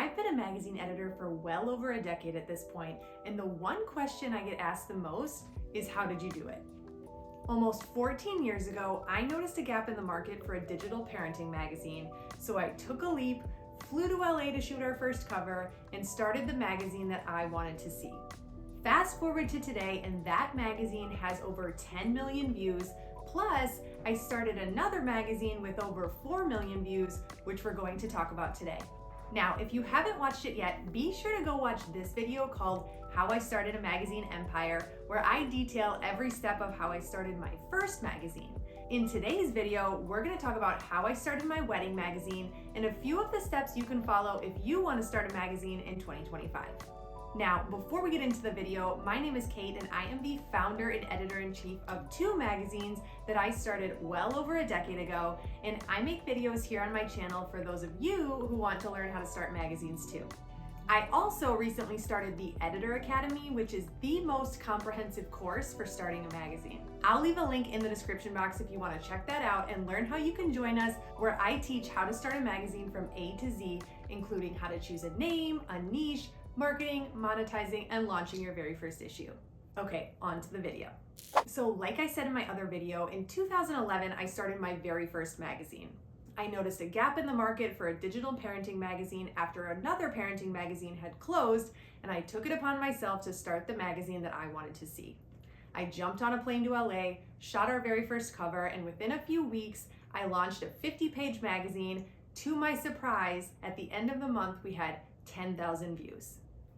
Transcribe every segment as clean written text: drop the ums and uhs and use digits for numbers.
I've been a magazine editor for well over a decade at this point, and the one question I get asked the most is, how did you do it? Almost 14 years ago, I noticed a gap in the market for a digital parenting magazine, so I took a leap, flew to LA to shoot our first cover, and started the magazine that I wanted to see. Fast forward to today, and that magazine has over 10 million views, plus I started another magazine with over 4 million views, which we're going to talk about today. Now, if you haven't watched it yet, be sure to go watch this video called How I Started a Magazine Empire, where I detail every step of how I started my first magazine. In today's video, we're going to talk about how I started my wedding magazine and a few of the steps you can follow if you want to start a magazine in 2025. Now, before we get into the video, my name is Kate and I am the founder and editor-in-chief of 2 magazines that I started well over a decade ago, and I make videos here on my channel for those of you who want to learn how to start magazines too. I also recently started the Editor Academy, which is the most comprehensive course for starting a magazine. I'll leave a link in the description box if you want to check that out and learn how you can join us, where I teach how to start a magazine from A to Z, including how to choose a name, a niche, marketing, monetizing, and launching your very first issue. Okay, on to the video. So like I said in my other video, in 2011, I started my very first magazine. I noticed a gap in the market for a digital parenting magazine after another parenting magazine had closed, and I took it upon myself to start the magazine that I wanted to see. I jumped on a plane to LA, shot our very first cover, and within a few weeks, I launched a 50-page magazine. To my surprise, at the end of the month, we had 10,000 views.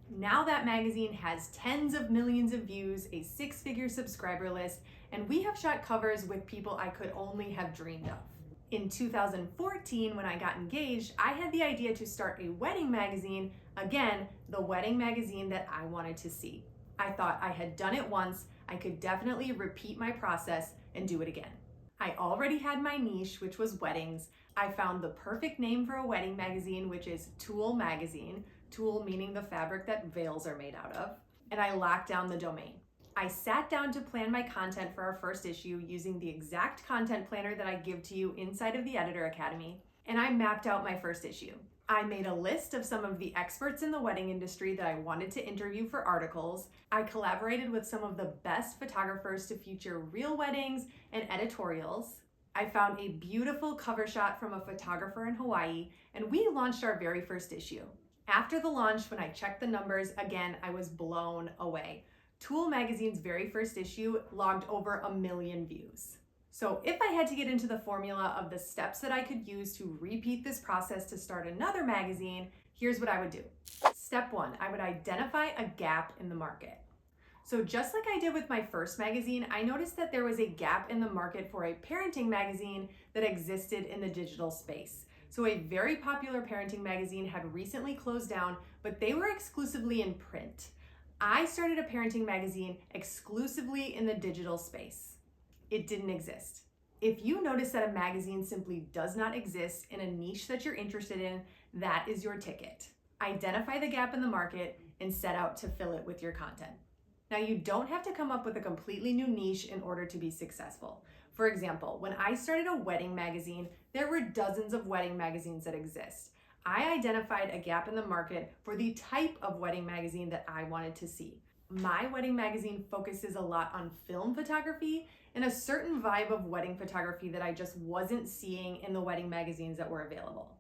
Now that magazine has tens of millions of views, a 6-figure subscriber list, and we have shot covers with people I could only have dreamed of. In 2014, when I got engaged, I had the idea to start a wedding magazine, again, the wedding magazine that I wanted to see. I thought I had done it once, I could definitely repeat my process and do it again. I already had my niche, which was weddings. I found the perfect name for a wedding magazine, which is Tulle Magazine, tulle meaning the fabric that veils are made out of, and I locked down the domain. I sat down to plan my content for our first issue using the exact content planner that I give to you inside of the Editor Academy, and I mapped out my first issue. I made a list of some of the experts in the wedding industry that I wanted to interview for articles. I collaborated with some of the best photographers to feature real weddings and editorials. I found a beautiful cover shot from a photographer in Hawaii, and we launched our very first issue. After the launch, when I checked the numbers, again, I was blown away. Tulle Magazine's very first issue logged over 1 million views. So if I had to get into the formula of the steps that I could use to repeat this process to start another magazine, here's what I would do. Step 1, I would identify a gap in the market. So just like I did with my first magazine, I noticed that there was a gap in the market for a parenting magazine that existed in the digital space. So a very popular parenting magazine had recently closed down, but they were exclusively in print. I started a parenting magazine exclusively in the digital space. It didn't exist. If you notice that a magazine simply does not exist in a niche that you're interested in, that is your ticket. Identify the gap in the market and set out to fill it with your content. Now, you don't have to come up with a completely new niche in order to be successful. For example, when I started a wedding magazine, there were dozens of wedding magazines that exist. I identified a gap in the market for the type of wedding magazine that I wanted to see. My wedding magazine focuses a lot on film photography and a certain vibe of wedding photography that I just wasn't seeing in the wedding magazines that were available.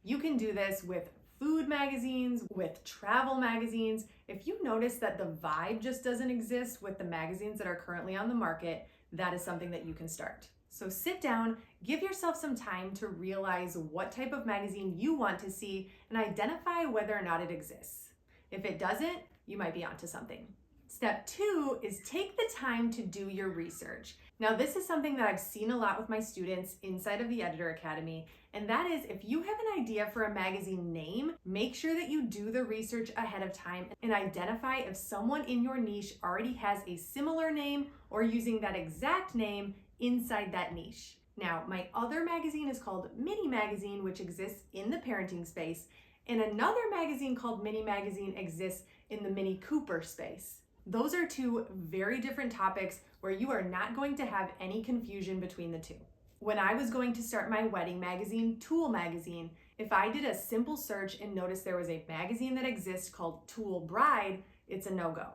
You can do this with food magazines, with travel magazines. If you notice that the vibe just doesn't exist with the magazines that are currently on the market, that is something that you can start. So sit down, give yourself some time to realize what type of magazine you want to see and identify whether or not it exists. If it doesn't, you might be onto something. Step 2 is take the time to do your research. Now, this is something that I've seen a lot with my students inside of the Editor Academy, and that is, if you have an idea for a magazine name, make sure that you do the research ahead of time and identify if someone in your niche already has a similar name or using that exact name inside that niche. Now, my other magazine is called Mini Magazine, which exists in the parenting space, and another magazine called Mini Magazine exists in the Mini Cooper space. Those are 2 very different topics where you are not going to have any confusion between the 2. When I was going to start my wedding magazine, Tulle Magazine, If I did a simple search and noticed there was a magazine that exists called Tulle Bride, it's a no-go.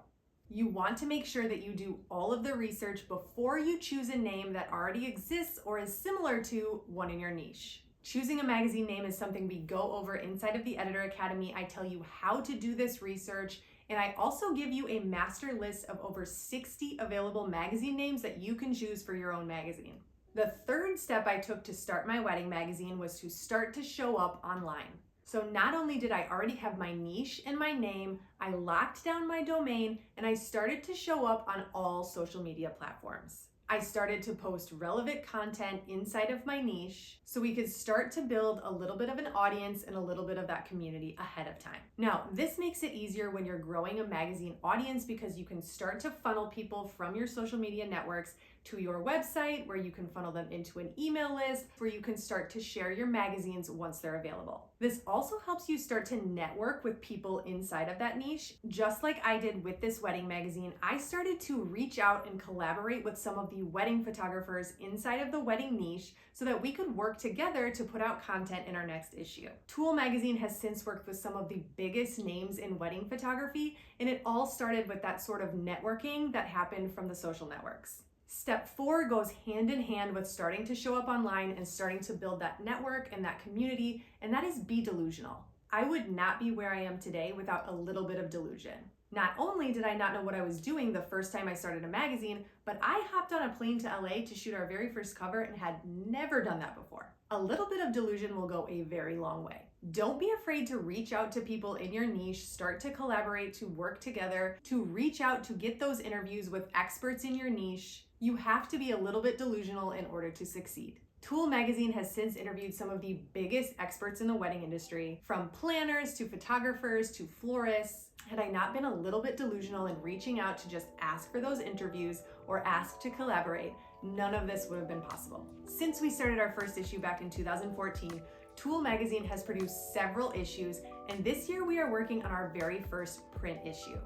You want to make sure that you do all of the research before you choose a name that already exists or is similar to one in your niche. Choosing a magazine name is something we go over inside of the Editor Academy. I tell you how to do this research, and I also give you a master list of over 60 available magazine names that you can choose for your own magazine. The third step I took to start my wedding magazine was to start to show up online. So not only did I already have my niche and my name, I locked down my domain and I started to show up on all social media platforms. I started to post relevant content inside of my niche so we could start to build a little bit of an audience and a little bit of that community ahead of time. Now, this makes it easier when you're growing a magazine audience because you can start to funnel people from your social media networks to your website, where you can funnel them into an email list, where you can start to share your magazines once they're available. This also helps you start to network with people inside of that niche. Just like I did with this wedding magazine, I started to reach out and collaborate with some of the wedding photographers inside of the wedding niche so that we could work together to put out content in our next issue. Tulle Magazine has since worked with some of the biggest names in wedding photography, and it all started with that sort of networking that happened from the social networks. Step 4 goes hand in hand with starting to show up online and starting to build that network and that community, and that is be delusional. I would not be where I am today without a little bit of delusion. Not only did I not know what I was doing the first time I started a magazine, but I hopped on a plane to LA to shoot our very first cover and had never done that before. A little bit of delusion will go a very long way. Don't be afraid to reach out to people in your niche, start to collaborate, to work together, to reach out to get those interviews with experts in your niche. You have to be a little bit delusional in order to succeed. Tulle Magazine has since interviewed some of the biggest experts in the wedding industry, from planners to photographers to florists. Had I not been a little bit delusional in reaching out to just ask for those interviews or ask to collaborate, none of this would have been possible. Since we started our first issue back in 2014, Tulle Magazine has produced several issues, and this year we are working on our very first print issue.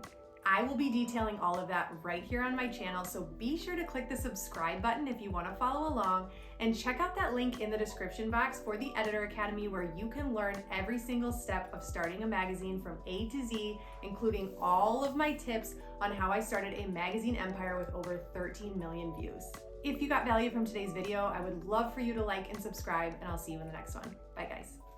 I will be detailing all of that right here on my channel, so be sure to click the subscribe button if you want to follow along, and check out that link in the description box for the Editor Academy, where you can learn every single step of starting a magazine from A to Z, including all of my tips on how I started a magazine empire with over 13 million views. If you got value from today's video, I would love for you to like and subscribe, and I'll see you in the next one. Bye guys.